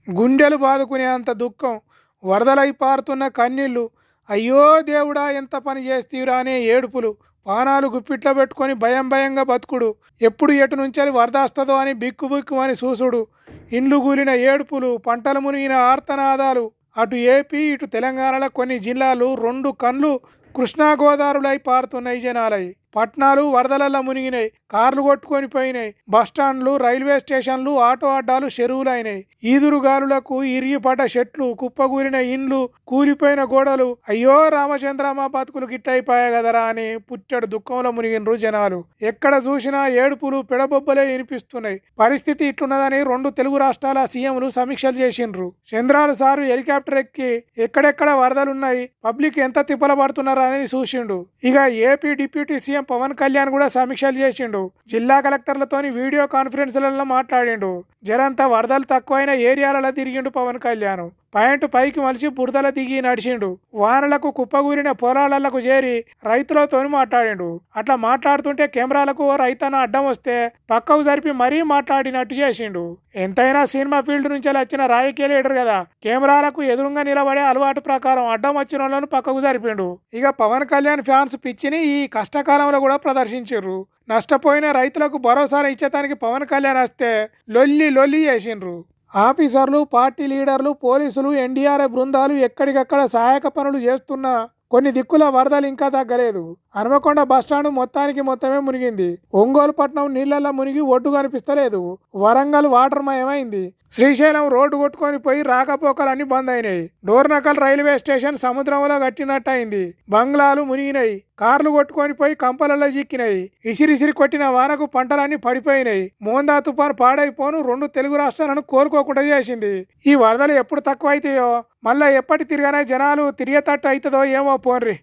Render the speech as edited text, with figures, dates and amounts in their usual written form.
గుండెలు బాదుకునేంత దుఃఖం. వరదలై పారుతున్న కన్నీళ్లు. అయ్యో దేవుడా ఎంత పని చేస్తీవురా అనే ఏడుపులు. పానాలు గుప్పిట్లో పెట్టుకొని భయం భయంగా బతుకుడు. ఎప్పుడు ఎటు నుంచెలి వరద వస్తుందో అని బిక్కు బిక్కుమని చూసుడు. ఇండ్లు కూలిన ఏడుపులు, పంటలు మునిగిన ఆర్తనాదాలు. అటు ఏపీ ఇటు తెలంగాణలో కొన్ని జిల్లాలు రెండు కన్లు కృష్ణా గోదావరిలై పారుతున్నాయి జనాలై. పట్నాలు వరదలల్లో మునిగినాయి. కార్లు కొట్టుకొని పోయినాయి. బస్టాండ్లు, రైల్వే స్టేషన్లు, ఆటో అడ్డాలు చెరువులైనాయి. ఈదురుగాలులకు ఇరిగిపడ్డ చెట్లు, కుప్పగూలిన ఇండ్లు, కూలిపోయిన గోడలు. అయ్యో రామచంద్ర మా బతుకులు గిట్టయిపోయా కదరా అని పుట్టెడు దుఃఖంలో మునిగినరు జనాలు. ఎక్కడ చూసినా ఏడుపులు, పెడబొబ్బలే వినిపిస్తున్నాయి. పరిస్థితి ఇట్లున్నదని రెండు తెలుగు రాష్ట్రాల సీఎంలు సమీక్షలు చేసిండ్రు. చంద్రాలు సారు హెలికాప్టర్ ఎక్కి ఎక్కడెక్కడ వరదలున్నాయి, పబ్లిక్ ఎంత తిప్పల పడుతున్నారా అని చూసిండు. ఇక AP deputy CM Pawan Kalyan కూడా సమీక్షలు చేసిండు. జిల్లా కలెక్టర్లతోని వీడియో కాన్ఫరెన్స్లలో మాట్లాడిండు. జరంతా వరదలు తక్కువైన ఏరియాలలో తిరిగిండు పవన్ కళ్యాణ్. పాయింట్ పైకి మలిసి బురదల దిగి నడిచిండు. వానలకు కుప్పగూరిన పొలాలకు చేరి రైతులతో మాట్లాడిండు. అట్లా మాట్లాడుతుంటే కెమెరాలకు రైతన్న అడ్డం వస్తే పక్కకు జరిపి మరీ మాట్లాడినట్టు చేసిండు. ఎంతైనా సినిమా ఫీల్డ్ నుంచి వచ్చిన రాజకీయ లీడర్ కదా, కెమెరాలకు ఎదురుగా నిలబడే అలవాటు ప్రకారం అడ్డం వచ్చిన వాళ్ళను పక్కకు జరిపిండు. ఇక పవన్ కళ్యాణ్ ఫ్యాన్స్ పిచ్చిని ఈ కష్టకాలంలో కూడా ప్రదర్శించారు. నష్టపోయిన రైతులకు భరోసా ఇచ్చేదానికి పవన్ కళ్యాణ్ వస్తే లొల్లి లొల్లి చేసిండ్రు. ఆఫీసర్లు, పార్టీ లీడర్లు, పోలీసులు, ఎన్డీఆర్ఎఫ్ బృందాలు ఎక్కడికక్కడ సహాయక పనులు చేస్తున్నా కొన్ని దిక్కుల వరదలు ఇంకా తగ్గలేదు. హనుమకొండ బస్టాండ్ మొత్తమే మునిగింది. ఒంగోలు పట్నం నీళ్లలో మునిగి ఒడ్డు కనిపిస్తలేదు. వరంగల్ వాటర్ మయమైంది. శ్రీశైలం రోడ్డు కొట్టుకొని పోయి రాకపోకలన్నీ బంద్ అయినాయి. డోర్నకల్ రైల్వే స్టేషన్ సముద్రంలో కట్టినట్టయింది. బంగ్లాలు మునిగినాయి. కార్లు కొట్టుకొని పోయి కంపలలో చిక్కినాయి. ఇసిరిసిరి కొట్టిన వానకు పంటలన్నీ పడిపోయినాయి. మోందా తుఫాను పాడైపోను రెండు తెలుగు రాష్ట్రాలను కోలుకోకుండా చేసింది. ఈ వరదలు ఎప్పుడు తక్కువ అవుతాయో, మళ్ళా ఎప్పటి తిరగానే జనాలు తిరిగేటట్టు అవుతుందో ఏమో పోన్రి.